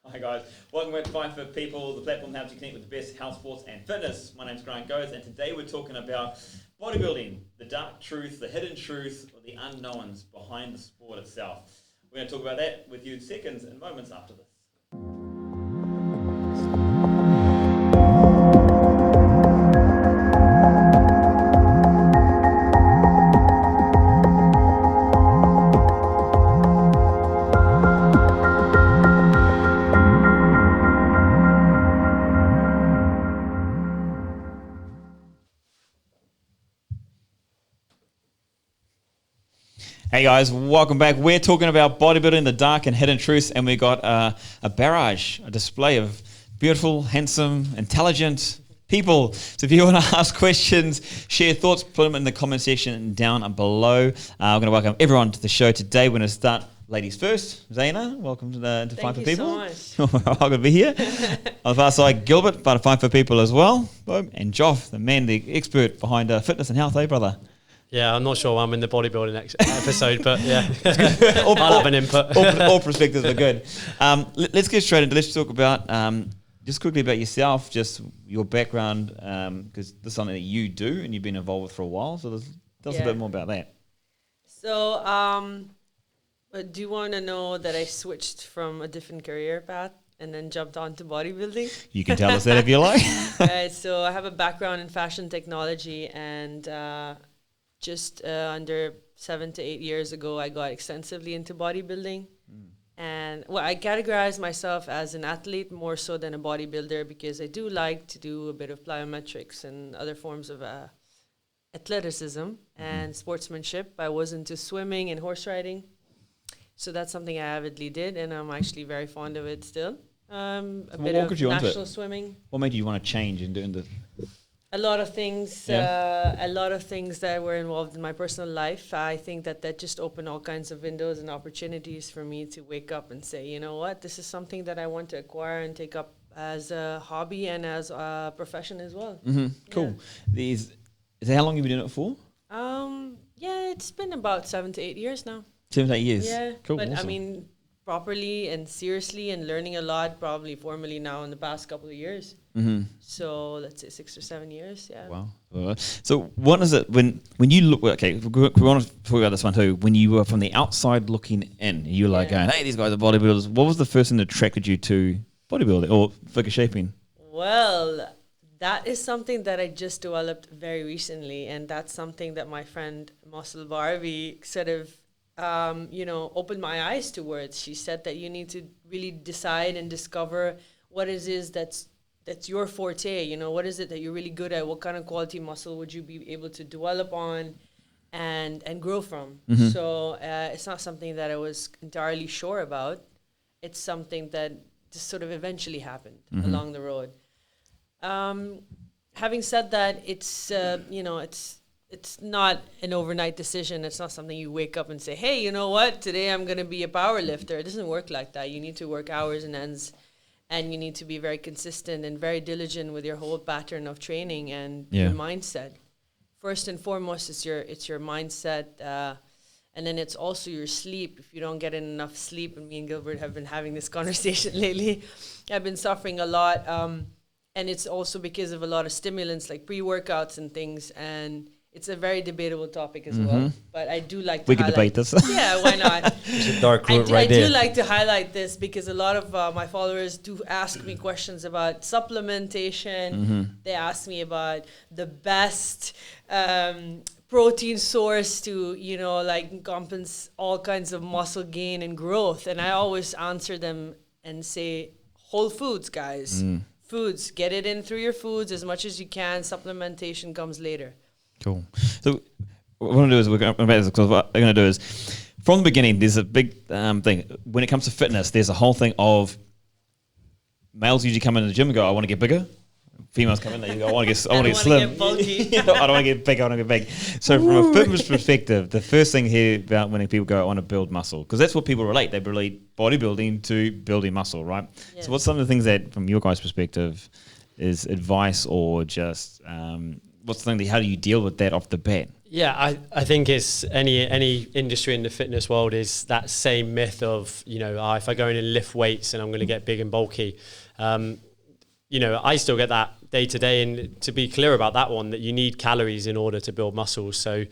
Hi guys, welcome to Fight for People, the platform that helps you connect with the best health, sports and fitness. My name's Grant Goes, and today we're talking about bodybuilding, the dark truth, the hidden truth, or the unknowns behind the sport itself. We're going to talk about that with you in seconds and moments after this. Hey guys, welcome back. We're talking about bodybuilding, the dark and hidden truths, and we got a barrage, a display of beautiful, handsome, intelligent people. So if you want to ask questions, share thoughts, put them in the comment section down below. I'm going to welcome everyone to the show today. We're going to start ladies first. Zaiena, welcome to Fight for People. Thank you so much. Welcome to be here. On the far side, Gilbert, part of Fight for People as well. And Joff, the man, the expert behind fitness and health, brother? Yeah, I'm not sure I'm in the bodybuilding episode, but yeah, I'll have an input. all perspectives are good. Let's get straight into. Let's talk about just quickly about yourself, just your background, because this is something that you do and you've been involved with for a while. So tell us a bit more about that. So, do you want to know that I switched from a different career path and then jumped onto bodybuilding? You can tell us that if you like. So I have a background in fashion technology, and just under 7 to 8 years ago, I got extensively into bodybuilding. And I categorize myself as an athlete more so than a bodybuilder, because I do like to do a bit of plyometrics and other forms of athleticism and sportsmanship. I was into swimming and horse riding. So that's something I avidly did, and I'm actually very fond of it still. A bit of national swimming. What made you want to change and doing the... A lot of things, a lot of things that were involved in my personal life. I think that just opened all kinds of windows and opportunities for me to wake up and say, you know what, this is something that I want to acquire and take up as a hobby and as a profession as well. Mm-hmm. Cool. Yeah. Is that how long you've been doing it for? Yeah, it's been about 7 to 8 years now. 7 to 8 years. Yeah, cool. But awesome. I mean, properly and seriously and learning a lot, probably formally now in the past couple of years. Mm-hmm. So let's say 6 or 7 years. Yeah. Wow. So what is it when you look? Okay, we want to talk about this one too. When you were from the outside looking in, you were like going, "Hey, these guys are bodybuilders." What was the first thing that attracted you to bodybuilding or figure shaping? Well, that is something that I just developed very recently, and that's something that my friend Muscle Barbie sort of opened my eyes towards. She said that you need to really decide and discover what it is that's your forte. What is it that you're really good at? What kind of quality muscle would you be able to develop on and grow from? Mm-hmm. So it's not something that I was entirely sure about. It's something that just sort of eventually happened along the road. Having said that, it's not an overnight decision. It's not something you wake up and say, hey, you know what? Today I'm going to be a power lifter. It doesn't work like that. You need to work hours and ends, and you need to be very consistent and very diligent with your whole pattern of training and your mindset. First and foremost, it's your mindset, and then it's also your sleep. If you don't get enough sleep, and me and Gilbert have been having this conversation lately, I've been suffering a lot, and it's also because of a lot of stimulants like pre-workouts and things, and it's a very debatable topic as well, but I do like to We can debate this. Yeah, why not? It's a dark route I there. do like to highlight this because a lot of my followers do ask me questions about supplementation. They ask me about the best protein source to, encompass all kinds of muscle gain and growth. And I always answer them and say, whole foods, guys. Foods, get it in through your foods as much as you can. Supplementation comes later. Cool. So what I'm going to do is, from the beginning, there's a big thing. When it comes to fitness, there's a whole thing of males usually come in the gym and go, I want to get bigger. Females come in there and go, I want to get slim. Get bulky. I don't want to get big, I want to get big. So from a fitness perspective, the first thing here about when people go, I want to build muscle, because that's what people relate. They relate bodybuilding to building muscle, right? Yes. So what's some of the things that, from your guys' perspective, is advice or just... what's the thing? How do you deal with that off the bat? Yeah, I think it's any industry in the fitness world is that same myth of, if I go in and lift weights and I'm going to get big and bulky. I still get that day to day. And to be clear about that one, that you need calories in order to build muscles. So,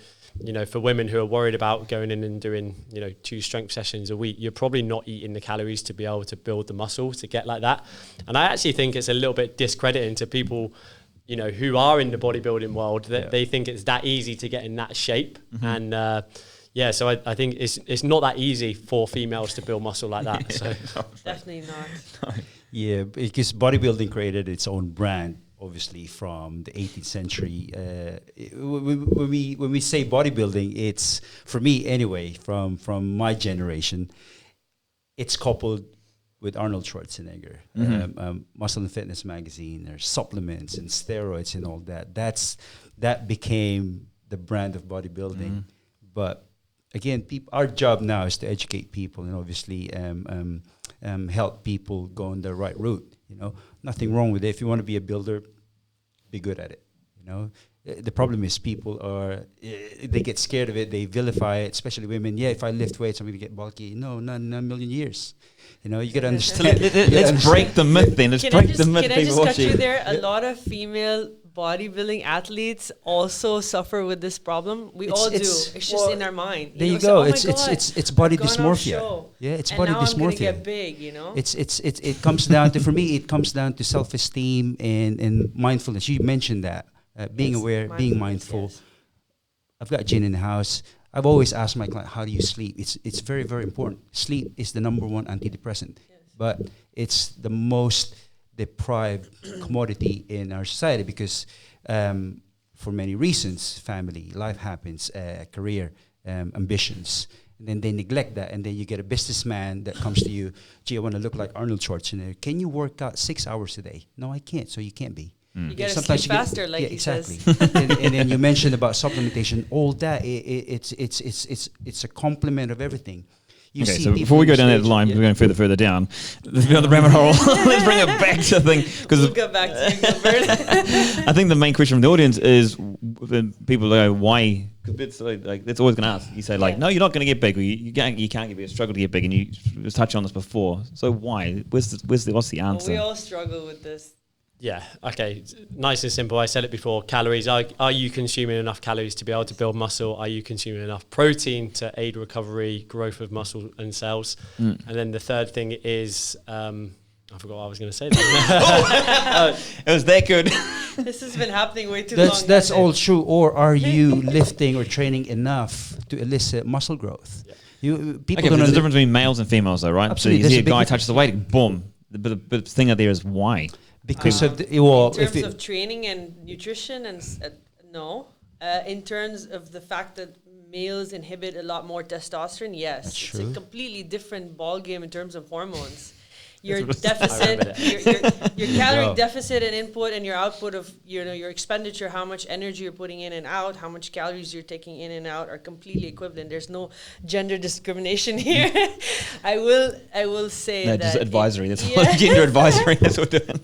for women who are worried about going in and doing, 2 strength sessions a week, you're probably not eating the calories to be able to build the muscle to get like that. And I actually think it's a little bit discrediting to people, who are in the bodybuilding world, that they think it's that easy to get in that shape. And so I think it's not that easy for females to build muscle like that. So Definitely not. Yeah, because bodybuilding created its own brand, obviously, from the 18th century. When we say bodybuilding, it's, for me anyway, from my generation, it's coupled with Arnold Schwarzenegger, Muscle and Fitness magazine, there's supplements and steroids and all that. That became the brand of bodybuilding. But again, our job now is to educate people and obviously help people go on the right route. Nothing wrong with it. If you want to be a builder, be good at it. The problem is people they get scared of it. They vilify it, especially women. Yeah, if I lift weights, I'm going to get bulky. No, not in a million years. You got to understand. Let's break the myth then. Let's break the myth. Can I just cut you there? A lot of female bodybuilding athletes also suffer with this problem. We all do. It's just in our mind. There you go. It's body dysmorphia. Yeah, it's body dysmorphia. I'm gonna get big. It comes down to, for me, it comes down to self-esteem and mindfulness. You mentioned that. Being aware, being mindful. Yes. I've got gin in the house. I've always asked my client, how do you sleep? It's very, very important. Sleep is the number one antidepressant, but it's the most deprived commodity in our society because for many reasons, family, life happens, career, ambitions. And then they neglect that, and then you get a businessman that comes to you, gee, I want to look like Arnold Schwarzenegger. Can you work out 6 hours a day? No, I can't, so you can't be. You get to sleep faster, like he exactly. says. and then you mentioned about supplementation. All that it's a complement of everything. Okay, so before we go down that line, we're going further down. Let's be on the rabbit hole. Let's bring it back to the thing. We'll go back to you, Gilbert. I think the main question from the audience is when people go, why? Because it's like that's always going to ask. You say no, you're not going to get big. Or you can't get big. Struggle to get big, and you just touched on this before. So why? What's the answer? Well, we all struggle with this. Yeah, okay, nice and simple. I said it before, calories. Are you consuming enough calories to be able to build muscle? Are you consuming enough protein to aid recovery, growth of muscle and cells? And then the third thing is, I forgot what I was going to say. It was that good. This has been happening way too long. That's all true. Or are you lifting or training enough to elicit muscle growth? Yeah. There's a difference between males and females though, right? Absolutely. So you see a guy touches the weight, boom. But the thing out there is why? Because in terms of training and nutrition, and no. In terms of the fact that males inhibit a lot more testosterone, yes, it's a completely different ball game in terms of hormones. Your deficit, your calorie deficit and input, and your output of your expenditure, how much energy you're putting in and out, how much calories you're taking in and out, are completely equivalent. There's no gender discrimination here. I will say that just advisory. That's gender advisory. That's what we're doing.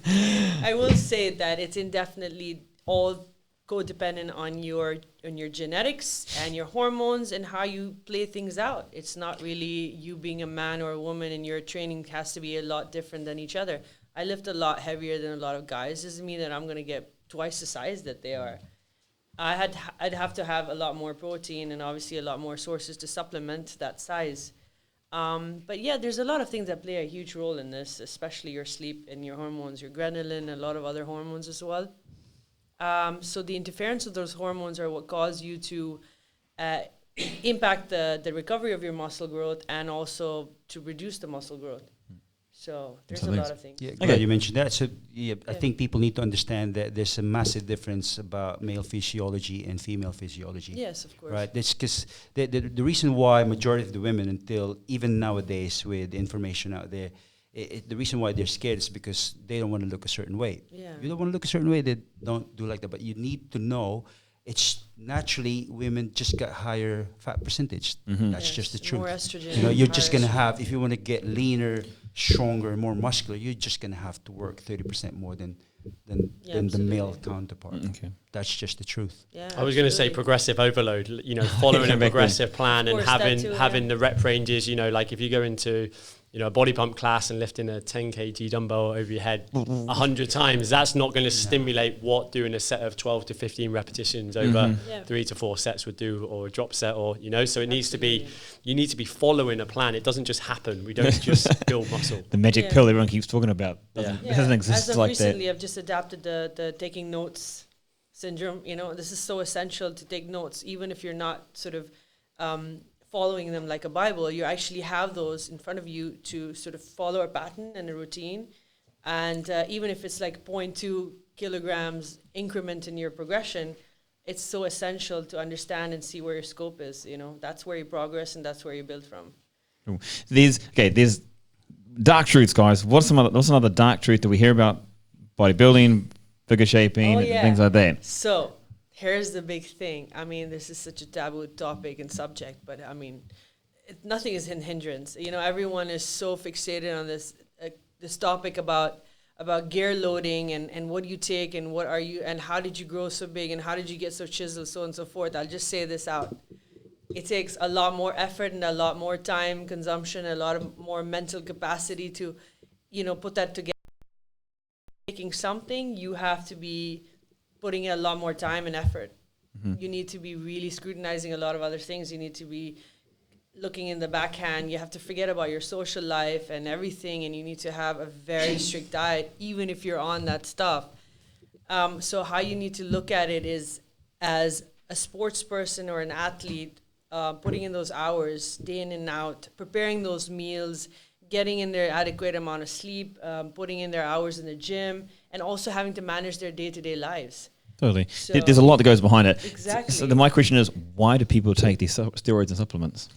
I will say that it's indefinitely all codependent on your genetics and your hormones and how you play things out. It's not really you being a man or a woman, and your training has to be a lot different than each other. I lift a lot heavier than a lot of guys. Doesn't mean that I'm going to get twice the size that they are. I'd have to have a lot more protein and obviously a lot more sources to supplement that size. But yeah, there's a lot of things that play a huge role in this, especially your sleep and your hormones, your ghrelin, a lot of other hormones as well. So the interference of those hormones are what cause you to impact the recovery of your muscle growth and also to reduce the muscle growth. So there's a lot of things. Yeah, glad you mentioned that. So I think people need to understand that there's a massive difference about male physiology and female physiology. Yes, of course. Right. That's because the reason why majority of the women, until even nowadays with the information out there, the reason why they're scared is because they don't want to look a certain way. Yeah. You don't want to look a certain way, they don't do like that. But you need to know it's naturally women just got higher fat percentage. Mm-hmm. That's just the truth. More estrogen. You're just going to have, if you want to get leaner, stronger, more muscular, you're just going to have to work 30% more than than Yeah, the absolutely. male counterpart. Okay. That's just the truth. Yeah, I was going to say absolutely. progressive overload, you know, following a Come back progressive plan Of and course, that having too, yeah. having the rep ranges, you know, like if you go into, you know, a body pump class and lifting a 10 kg dumbbell over your head 100 times, that's not going to stimulate what doing a set of 12 to 15 repetitions over Yeah. 3 to 4 sets would do, or a drop set, or, you know, so it needs to be, Absolutely. you need to be following a plan. It doesn't just happen. We don't just build muscle. The magic Yeah. pill everyone keeps talking about Yeah. it doesn't exist As of like recently, that. I've just adapted the taking notes syndrome. You know, this is so essential to take notes, even if you're not sort of following them like a Bible. You actually have those in front of you to sort of follow a pattern and a routine. And even if it's like 0.2 kilograms increment in your progression, it's so essential to understand and see where your scope is. You know, that's where you progress and that's where you build from. Cool. There's dark truths, guys. What's another dark truth that we hear about bodybuilding, figure shaping, Oh, and yeah. things like that? So here's the big thing. I mean, this is such a taboo topic and subject, but I mean, nothing is in hindrance. You know, everyone is so fixated on this topic about gear loading and what you take and what are you and how did you grow so big and how did you get so chiseled, so on and so forth. I'll just say this out. It takes a lot more effort and a lot more time consumption, a lot of more mental capacity to, you know, put that together. Making something, you have to be putting in a lot more time and effort. You need to be really scrutinizing a lot of other things. You need to be looking in the backhand. You have to forget about your social life and everything, and you need to have a very strict diet, even if you're on that stuff. So how you need to look at it is as a sports person or an athlete, putting in those hours, day in and out, preparing those meals, getting in their adequate amount of sleep, putting in their hours in the gym, and also having to manage their day-to-day lives. Totally. So- There's a lot that goes behind it. Exactly. So my question is, why do people take these steroids and supplements?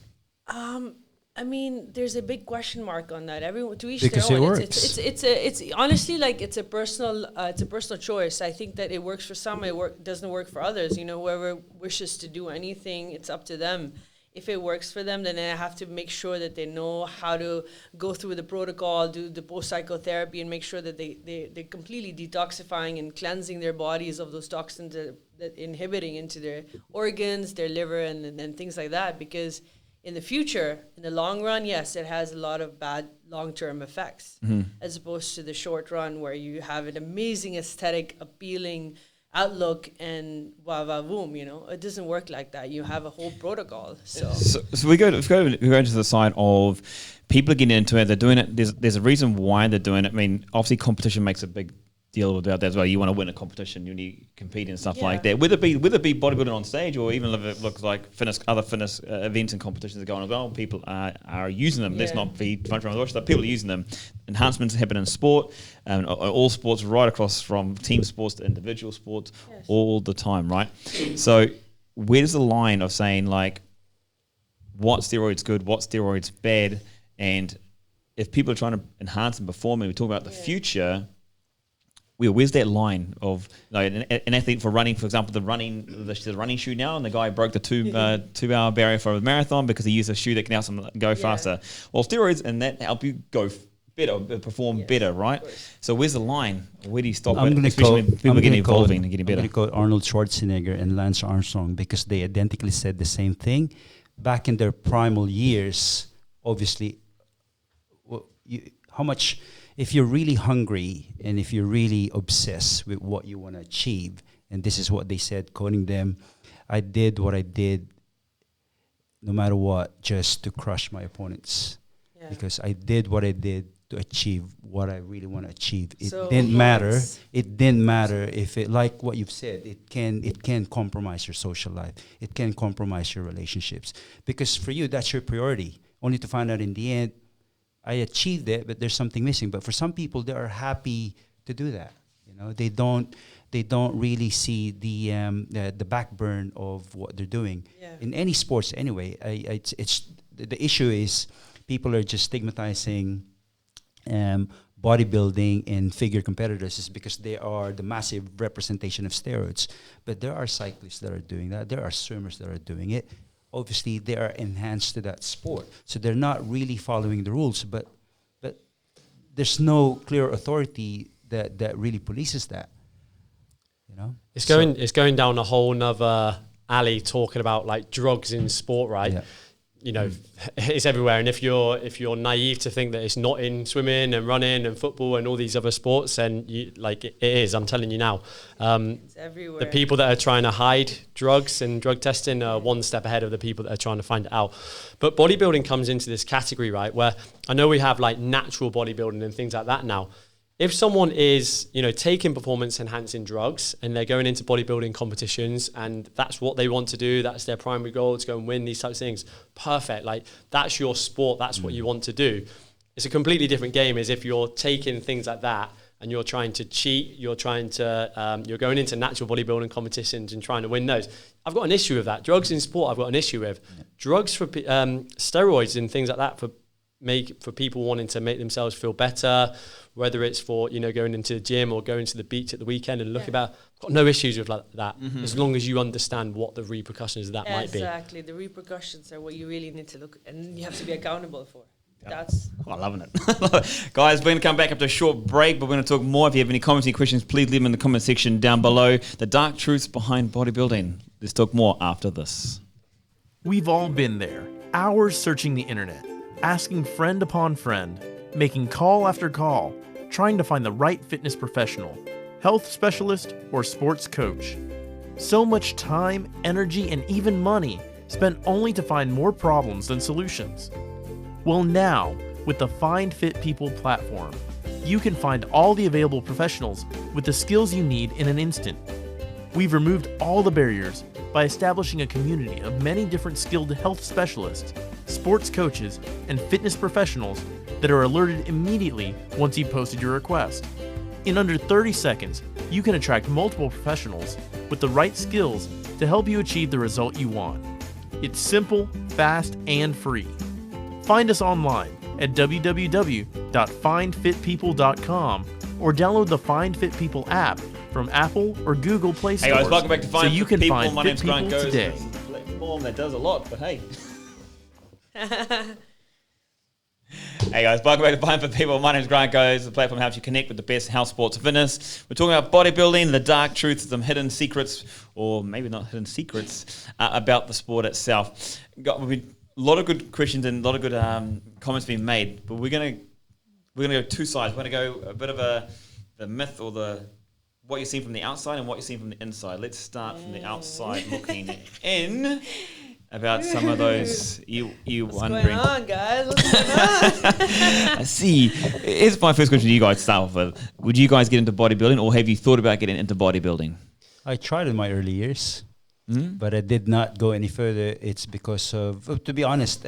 I mean, there's a big question mark on that. Everyone to each Because their it own. works. It's honestly like it's a personal choice. I think that it works for some, doesn't work for others. You know, whoever wishes to do anything, it's up to them. If it works for them, then they have to make sure that they know how to go through the protocol, do the post-psychotherapy, and make sure that they're completely detoxifying and cleansing their bodies of those toxins that inhibiting into their organs, their liver, and things like that. Because in the future, in the long run, yes, it has a lot of bad long-term effects, as opposed to the short run where you have an amazing aesthetic, appealing outlook and boom, you know, it doesn't work like that. You have a whole protocol. So we go into the side of people are getting into it. They're doing it. There's a reason why they're doing it. I mean, obviously competition makes a big deal about that as well. You want to win a competition, you need to compete and stuff like that. Whether it be bodybuilding on stage or even if it looks like other fitness events and competitions are going on. People are using them. Let's not be fun from the watch. People are using them. Enhancements happen in sport, all sports, right across from team sports to individual sports, all the time, right? So where's the line of saying like, what steroids good, what steroids bad, and if people are trying to enhance and perform, and we talk about the future. Where's that line of like an athlete for running, for example, the running shoe now, and the guy broke the 2 hour barrier for a marathon because he used a shoe that can help him go faster. Well, steroids and that help you go better, perform better, right? So where's the line? Where do you stop? Especially when people are getting evolving and getting better. I'm going to quote Arnold Schwarzenegger and Lance Armstrong because they identically said the same thing. Back in their primal years, obviously, how much... If you're really hungry and if you're really obsessed with what you want to achieve, and this is what they said, quoting them, I did what I did no matter what, just to crush my opponents. Yeah. Because I did what I did to achieve what I really want to achieve. It didn't matter. It didn't matter if it, like what you've said, it can compromise your social life. It can compromise your relationships. Because for you, that's your priority. Only to find out in the end, I achieved it, but there's something missing. But for some people, they are happy to do that. You know, they don't really see the backburn of what they're doing in any sports. Anyway, it's the issue is people are just stigmatizing bodybuilding and figure competitors is because they are the massive representation of steroids. But there are cyclists that are doing that. There are swimmers that are doing it. Obviously, they are enhanced to that sport. So they're not really following the rules, but there's no clear authority that really polices that. It's going down a whole nother alley talking about like drugs in sport, right? Yeah. It's everywhere. And if you're naive to think that it's not in swimming and running and football and all these other sports, then it is. I'm telling you now. It's everywhere. The people that are trying to hide drugs and drug testing are one step ahead of the people that are trying to find it out. But bodybuilding comes into this category, right? Where I know we have like natural bodybuilding and things like that now. If someone is, taking performance enhancing drugs and they're going into bodybuilding competitions and that's what they want to do, that's their primary goal, to go and win these types of things, perfect. Like that's your sport, that's what you want to do. It's a completely different game as if you're taking things like that and you're trying to cheat, you're going into natural bodybuilding competitions and trying to win those. I've got an issue with that. Drugs in sport, I've got an issue with. Drugs for steroids and things like that for people wanting to make themselves feel better, whether it's for going into the gym or going to the beach at the weekend and looking about. I've got no issues with that as long as you understand what the repercussions of that might be. Exactly, the repercussions are what you really need to look, and you have to be accountable for. I'm loving it. Guys, we're going to come back after a short break, but we're going to talk more. If you have any comments, any questions, please leave them in the comment section down below. The dark truths behind bodybuilding. Let's talk more after this. We've all been there, hours searching the internet, asking friend upon friend, making call after call, trying to find the right fitness professional, health specialist, or sports coach. So much time, energy, and even money spent only to find more problems than solutions. Well, now, with the Find Fit People platform, you can find all the available professionals with the skills you need in an instant. We've removed all the barriers by establishing a community of many different skilled health specialists, sports coaches, and fitness professionals that are alerted immediately once you've posted your request. In under 30 seconds, you can attract multiple professionals with the right skills to help you achieve the result you want. It's simple, fast, and free. Find us online at www.findfitpeople.com or download the Find Fit People app from Apple or Google Play stores. Hey guys, welcome back to Find so you can Fit People. find My fit name's people Grant Goes. today. It's a platform that does a lot, but hey. Hey guys, welcome back to Find Fit People. My name is Grant Goes. The platform helps you connect with the best health, sports, and fitness. We're talking about bodybuilding, the dark truths, some hidden secrets, or maybe not hidden secrets, about the sport itself. A lot of good questions and a lot of good comments being made, but we're gonna go two sides. We're gonna go a bit of the myth or what you're seeing from the outside and what you're seeing from the inside. Let's start from the outside, looking in. About some of those you wondering. What's going on, guys? What's going on? I see. Here's my first question to you guys to start off with. Would you guys get into bodybuilding, or have you thought about getting into bodybuilding? I tried in my early years, but I did not go any further. It's because of, to be honest,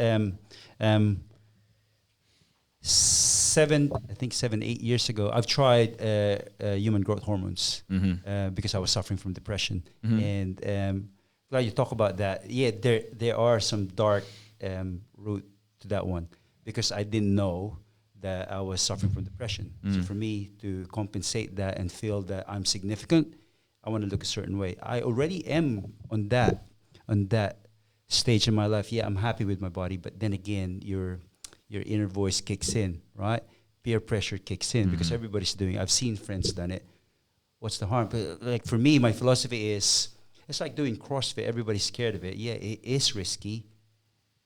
7, 8 years ago, I've tried human growth hormones because I was suffering from depression. And glad you talk about that. Yeah, there are some dark root to that one because I didn't know that I was suffering from depression. So for me to compensate that and feel that I'm significant, I want to look a certain way. I already am on that stage in my life. Yeah, I'm happy with my body, but then again, your inner voice kicks in, right? Peer pressure kicks in because everybody's doing it. I've seen friends done it. What's the harm? But like for me, my philosophy is, it's like doing CrossFit. Everybody's scared of it. Yeah, it is risky,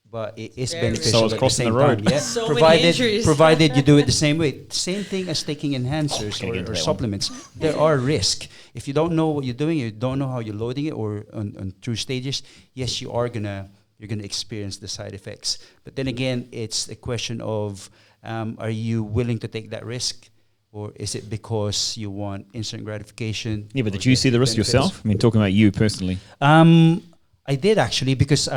but it is beneficial. So it's crossing the road. Yeah, so many injuries. provided you do it the same way. Same thing as taking enhancers or supplements. There are risks. If you don't know what you're doing, you don't know how you're loading it, or on through stages. Yes, you're gonna experience the side effects. But then again, it's a question of are you willing to take that risk? Or is it because you want instant gratification? Yeah, but did you see the risk yourself? I mean, talking about you personally. I did actually, because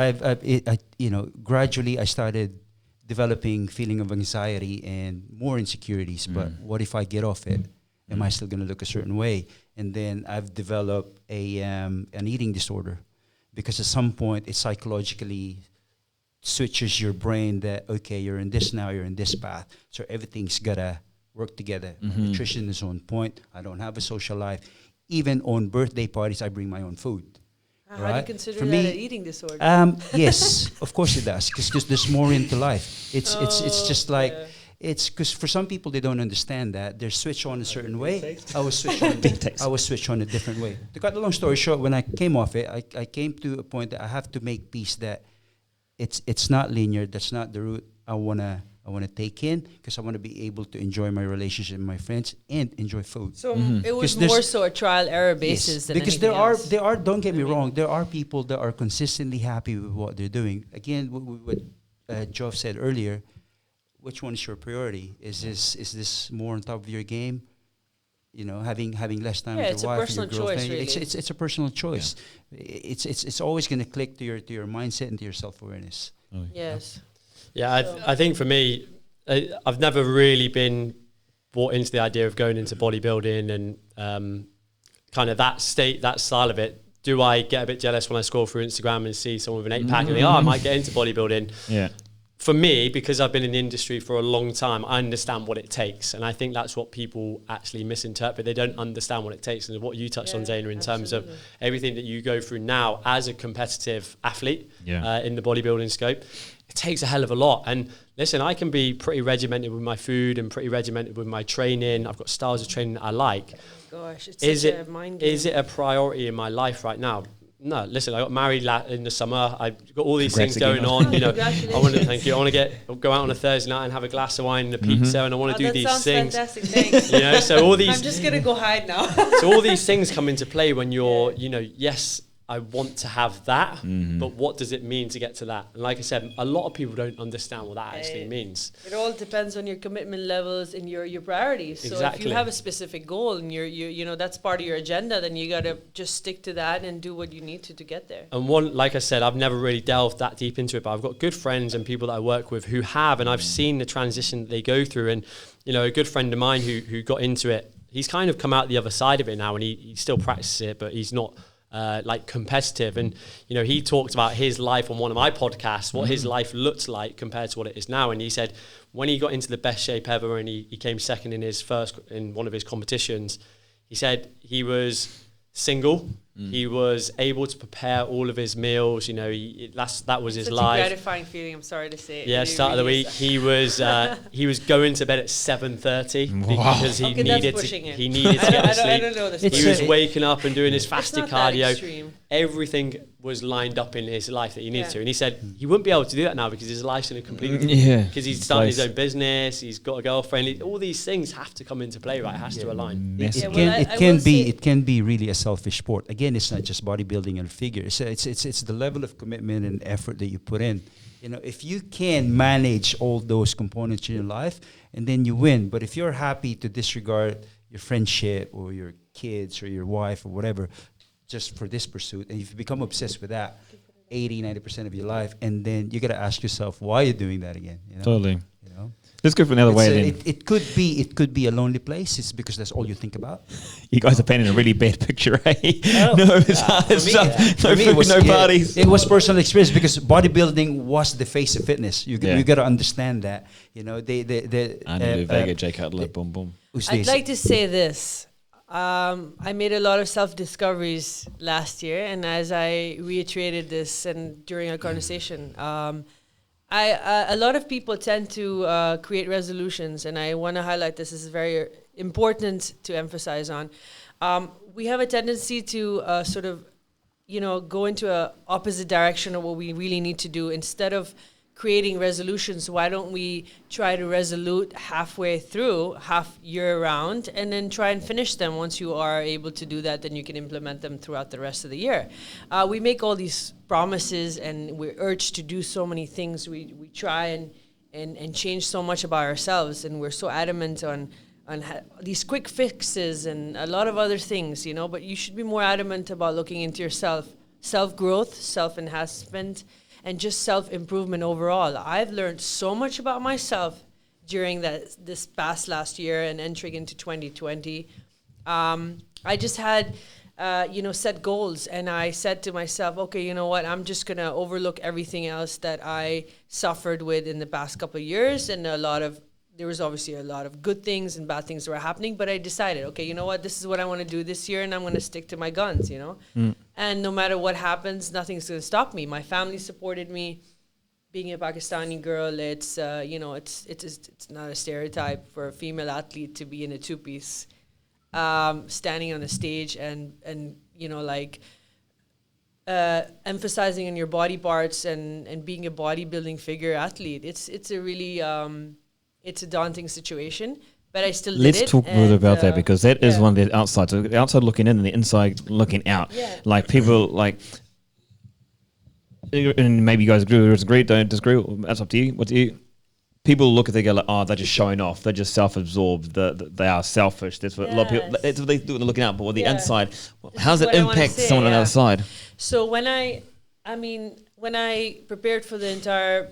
gradually I started developing feeling of anxiety and more insecurities. But what if I get off it? Am I still going to look a certain way? And then I've developed an eating disorder, because at some point it psychologically switches your brain that, okay, you're in this now, you're in this path. So everything's got to work together. Nutrition is on point. I don't have a social life. Even on birthday parties, I bring my own food. How do you consider that an eating disorder? Yes, of course it does, because there's more into life. It's just like It's because for some people they don't understand that they're switched on a certain way. I was switched on. I was switched on a different way. To cut the long story short, when I came off it, I came to a point that I have to make peace that it's not linear. That's not the route I wanna take in, because I want to be able to enjoy my relationship with my friends and enjoy food. So it was more so a trial error basis than because anything else. there are don't get me wrong, there are people that are consistently happy with what they're doing. Again, what Joff said earlier, which one is your priority? Is this more on top of your game? You know, having less time with your wife, your girlfriend. Choice, really. It's a personal choice. Yeah. It's always going to click to your mindset and to your self-awareness. Oh, Yes. Yeah, I think for me, I've never really been bought into the idea of going into bodybuilding and kind of that style of it. Do I get a bit jealous when I scroll through Instagram and see someone with an 8-pack and think, I might get into bodybuilding? Yeah. For me, because I've been in the industry for a long time, I understand what it takes. And I think that's what people actually misinterpret. They don't understand what it takes. And what you touched on, Zaiena, in terms of everything that you go through now as a competitive athlete in the bodybuilding scope, it takes a hell of a lot. And listen, I can be pretty regimented with my food and pretty regimented with my training. I've got styles of training that I like. Gosh, it's such a mind game. Is it a priority in my life right now? No, listen, I got married in the summer. I've got all these things going on. You know, I want to thank you. I want to go out on a Thursday night and have a glass of wine and a pizza, and I want to do these things. Fantastic, thanks. You know, so all these. I'm just gonna go hide now. So all these things come into play when you're, you know, yes, I want to have that, but what does it mean to get to that? And like I said, a lot of people don't understand what that actually means. It all depends on your commitment levels and your priorities. So if you have a specific goal and you know that's part of your agenda, then you gotta just stick to that and do what you need to get there. And like I said, I've never really delved that deep into it, but I've got good friends and people that I work with who have, and I've seen the transition that they go through. And you know, a good friend of mine who got into it, he's kind of come out the other side of it now, and he still practices it, but he's not like competitive. And you know, he talked about his life on one of my podcasts, what his life looked like compared to what it is now. And he said when he got into the best shape ever and he came second in one of his competitions, he said he was single. He was able to prepare all of his meals. You know, that was his life. Such a gratifying feeling. I'm sorry to say. Yeah, start of the week, he was going to bed at 7:30 because he needed to get to sleep. I don't know this. He was waking up and doing his fasted cardio. Everything was lined up in his life that he needed to, and he said he wouldn't be able to do that now because his life's in a completely because he's starting his own business, he's got a girlfriend. All these things have to come into play, right? It has to align. It can be really a selfish sport. Again, it's not just bodybuilding and figure. It's the level of commitment and effort that you put in. You know, if you can manage all those components in your life, and then you win. But if you're happy to disregard your friendship or your kids or your wife or whatever, just for this pursuit, and if you become obsessed with that 80-90% of your life, and then you got to ask yourself why you're doing that again. You know? Totally. You know, let's go for another way. It could be a lonely place. It's because that's all you think about. You guys are painting a really bad picture, eh? No parties. It was personal experience because bodybuilding was the face of fitness. You got to understand that. You know, Vega, Jay Cutler, boom, boom. I'd like to say this. I made a lot of self-discoveries last year, and as I reiterated this and during our conversation, a lot of people tend to create resolutions, and I want to highlight this. This is very important to emphasize on. We have a tendency to sort of, you know, go into a opposite direction of what we really need to do. Instead of creating resolutions, why don't we try to resolute halfway through, half year round, and then try and finish them. Once you are able to do that, then you can implement them throughout the rest of the year. We make all these promises and we're urged to do so many things. We try and change so much about ourselves, and we're so adamant on these quick fixes and a lot of other things, you know, but you should be more adamant about looking into yourself, self-growth, self-enhancement, and just self-improvement overall. I've learned so much about myself during this past last year and entering into 2020. I just had, set goals, and I said to myself, okay, you know what? I'm just going to overlook everything else that I suffered with in the past couple of years, and there was obviously a lot of good things and bad things that were happening, but I decided, okay, you know what? This is what I want to do this year, and I'm going to stick to my guns, you know? And no matter what happens, nothing's going to stop me. My family supported me. being a Pakistani girl, it's it's not a stereotype for a female athlete to be in a two-piece, standing on a stage and emphasizing on your body parts and being a bodybuilding figure athlete. It's a really it's a daunting situation, but I still did it. Let's talk a little about that, because that is one of the outside. So the outside looking in and the inside looking out. Yeah. Like people like, and maybe you guys agree, don't disagree. That's up to you. What do you? People look at they go like, oh, they're just showing off. They're just self-absorbed. They are selfish. That's what a lot of people. That's what they do when they're looking out. But with the inside, how does it impact someone on the other side? So when I prepared for the entire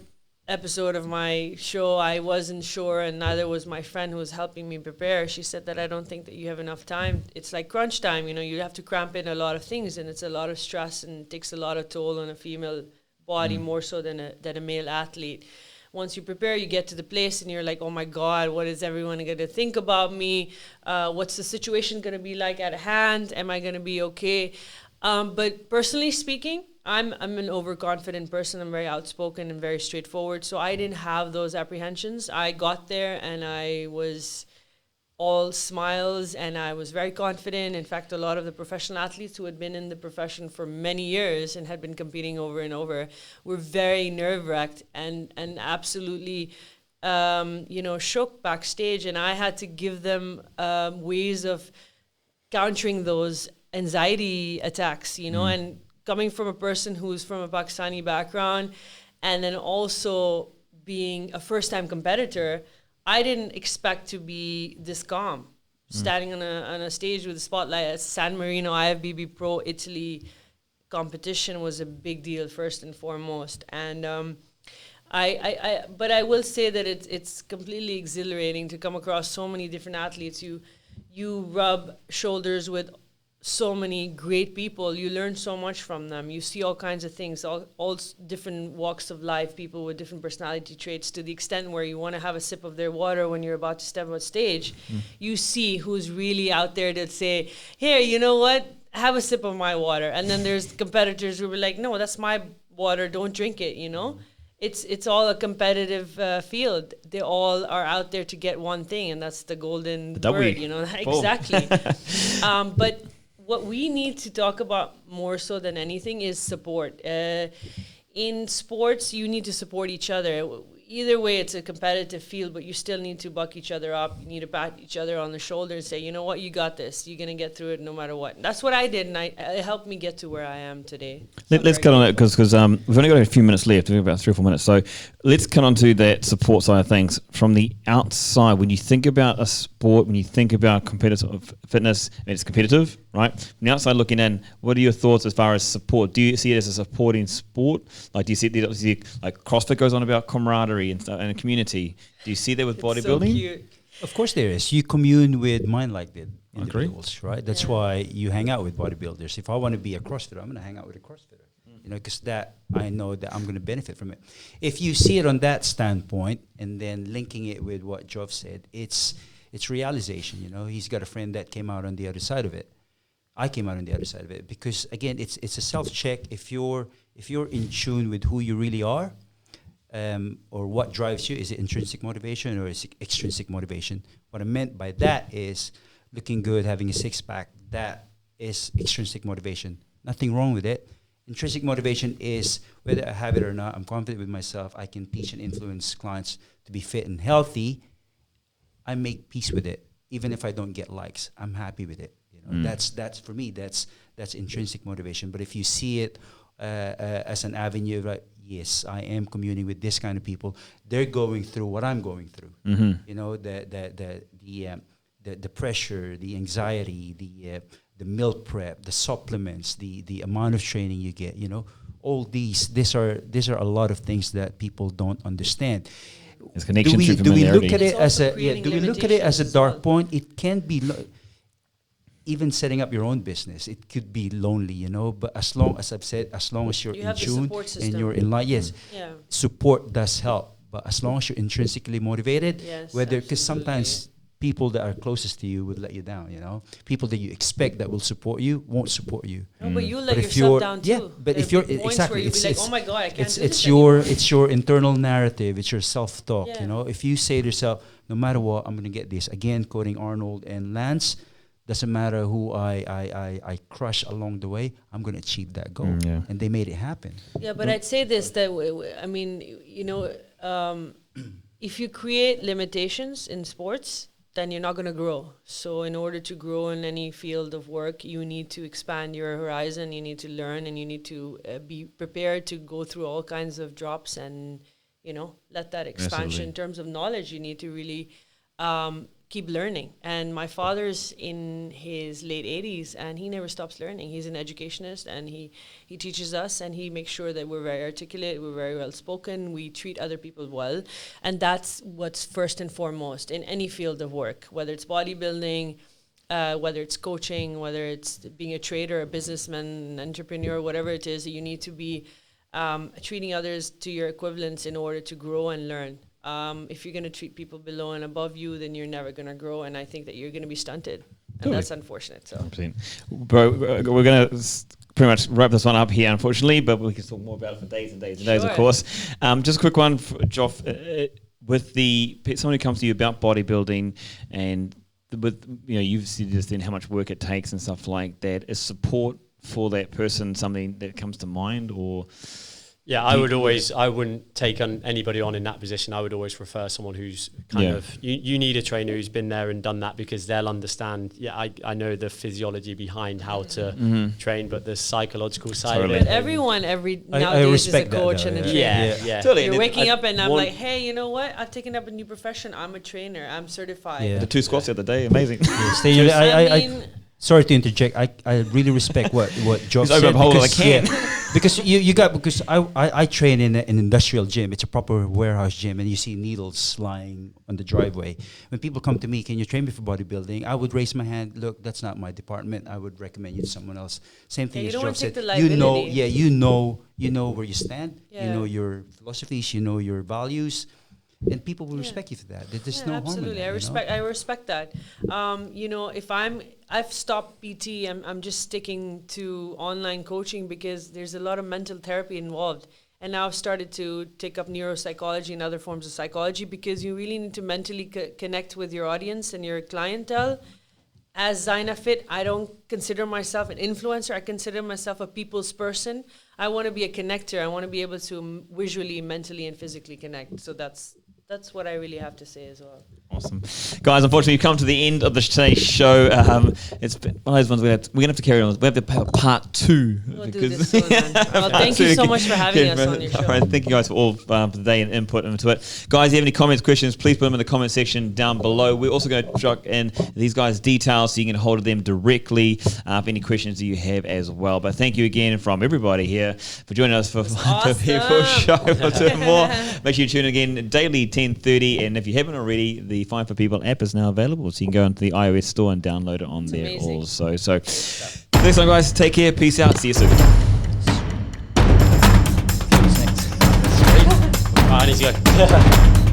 episode of my show, I wasn't sure, and neither was my friend who was helping me prepare. She said that I don't think that you have enough time. It's like crunch time. You have to cramp in a lot of things, and it's a lot of stress and takes a lot of toll on a female body more so than a male athlete. Once you prepare, you get to the place and you're like, oh my God, what is everyone going to think about me? What's the situation going to be like at hand? Am I going to be okay? But personally speaking, I'm an overconfident person. I'm very outspoken and very straightforward. So I didn't have those apprehensions. I got there and I was all smiles and I was very confident. In fact, a lot of the professional athletes who had been in the profession for many years and had been competing over and over were very nerve-wracked and absolutely shook backstage. And I had to give them ways of countering those anxiety attacks, and coming from a person who's from a Pakistani background and then also being a first-time competitor, I didn't expect to be this calm. Standing on a stage with a spotlight at San Marino IFBB Pro Italy competition was a big deal first and foremost. And but I will say that it's completely exhilarating to come across so many different athletes. You rub shoulders with so many great people. You learn so much from them. You see all kinds of things, all different walks of life, people with different personality traits, to the extent where you want to have a sip of their water when you're about to step on stage. You see who's really out there to say, here, you know what? Have a sip of my water. And then there's competitors who were like, no, that's my water. Don't drink it, It's all a competitive field. They all are out there to get one thing, and that's the golden bird, Exactly. But what we need to talk about more so than anything is support. In sports, you need to support each other. Either way, it's a competitive field, but you still need to buck each other up. You need to pat each other on the shoulder and say, you know what, you got this. You're going to get through it no matter what. And that's what I did, and it helped me get to where I am today. Let's cut on that, because we've only got a few minutes left, about 3 or 4 minutes. So let's cut on to that support side of things. From the outside, when you think about a sport, when you think about competitive fitness, and it's competitive, right? From the outside looking in, what are your thoughts as far as support? Do you see it as a supporting sport? Like, do you see like CrossFit goes on about camaraderie and stuff, and a community? Do you see that with bodybuilding? So cute. Of course there is. You commune with mind-like individuals, right? That's why you hang out with bodybuilders. If I want to be a CrossFitter, I'm going to hang out with a CrossFitter. Because that I know that I'm going to benefit from it. If you see it on that standpoint, and then linking it with what Joff said, it's realization. He's got a friend that came out on the other side of it. I came out on the other side of it, because again, it's a self-check. If you're in tune with who you really are, or what drives you, is it intrinsic motivation or is it extrinsic motivation? What I meant by that is looking good, having a six-pack. That is extrinsic motivation. Nothing wrong with it. Intrinsic motivation is whether I have it or not, I'm confident with myself, I can teach and influence clients to be fit and healthy. I make peace with it. Even if I don't get likes, I'm happy with it. That's for me, that's intrinsic motivation. But if you see it as an avenue, like, yes, I am communing with this kind of people. They're going through what I'm going through. The pressure, the anxiety, the meal prep, the supplements, the amount of training you get, all these are a lot of things that people don't understand. It's connection through do we familiarity. look at it as a dark point? It can be even setting up your own business. It could be lonely, but as long as I've said, as long as you're in tune and you're in line, support does help. But as long as you're intrinsically motivated, because sometimes people that are closest to you would let you down. You know, people that you expect that will support you won't support you. No, but you let But if yourself you're- down too. yeah, but There if you're- are points exactly, where you'll be it's- like, oh my god, I can't do It's this your anymore. it's your internal narrative. It's your self-talk. Yeah. You know, if you say to yourself, no matter what, I'm going to get this. Again, quoting Arnold and Lance, doesn't matter who I crush along the way, I'm going to achieve that goal. Yeah. And they made it happen. Yeah, but I'd say this, that I mean, you know, if you create limitations in sports, then you're not going to grow. So in order to grow in any field of work, you need to expand your horizon, you need to learn, and you need to be prepared to go through all kinds of drops and, you know, let that expansion Absolutely. in terms of knowledge, you need to really keep learning. And my father's in his late 80s, and he never stops learning. He's an educationist, and he teaches us, and he makes sure that we're very articulate, we're very well spoken, we treat other people well. And that's what's first and foremost in any field of work, whether it's bodybuilding, whether it's coaching, whether it's being a trader, a businessman, an entrepreneur, whatever it is, you need to be treating others to your equivalents in order to grow and learn. If you're going to treat people below and above you, then you're never going to grow, and I think that you're going to be stunted, and Totally. that's unfortunate. So 100%. Bro, we're going to pretty much wrap this one up here, unfortunately, but we can talk more about it for days and days and days, of Sure. course. Just a quick one, Joff. With someone who comes to you about bodybuilding, and with you've seen just then how much work it takes and stuff like that, is support for that person something that comes to mind, or? Yeah, I wouldn't take anybody on in that position. I would always refer someone who's kind of, you need a trainer who's been there and done that, because they'll understand, I know the physiology behind how to train, but the psychological side Totally. of it. but everyone I nowadays is a respect that, coach though, and a yeah. trainer. Yeah. Totally. You're And waking I up and I'm want- like, hey, you know what? I've taken up a new profession. I'm a trainer. I'm certified. Yeah. The 2 squats the other day, amazing. Sorry to interject. I really respect what Joff He's opened said, up a whole other because, can. because because I train in an industrial gym. It's a proper warehouse gym, and you see needles lying on the driveway. When people come to me, can you train me for bodybuilding? I would raise my hand. Look, that's not my department. I would recommend you to someone else. Same thing Yeah, you as don't Joff wanna take said. the You know, liability. you know where you stand. You Yeah. know your philosophies. You know your values. And people will Yeah. respect you for that. There's Yeah, no harm in absolutely. that. I respect that. You know, if I've stopped PT. I'm just sticking to online coaching because there's a lot of mental therapy involved. And now I've started to take up neuropsychology and other forms of psychology, because you really need to mentally connect with your audience and your clientele. As Zaiena Fit, I don't consider myself an influencer. I consider myself a people's person. I want to be a connector. I want to be able to visually, mentally, and physically connect. So that's what I really have to say as well. Awesome. Guys, unfortunately, we've come to the end of today's show. It's been one of those ones we're going to have to carry on. We have to have a part 2. We'll do this soon, man. Well, thank you so much for having us on your show. All right, thank you guys for all for the day and input into it. Guys, if you have any comments, questions, please put them in the comment section down below. We're also going to chuck in these guys' details so you can get hold of them directly for any questions that you have as well. But thank you again from everybody here for joining us for the People Show. We'll do more. Make sure you tune in again daily 10:30, and if you haven't already, the Fine for People app is now available, so you can go into the iOS store and download it on there amazing. also. So next time, guys, take care, peace out, see you soon. I need to go.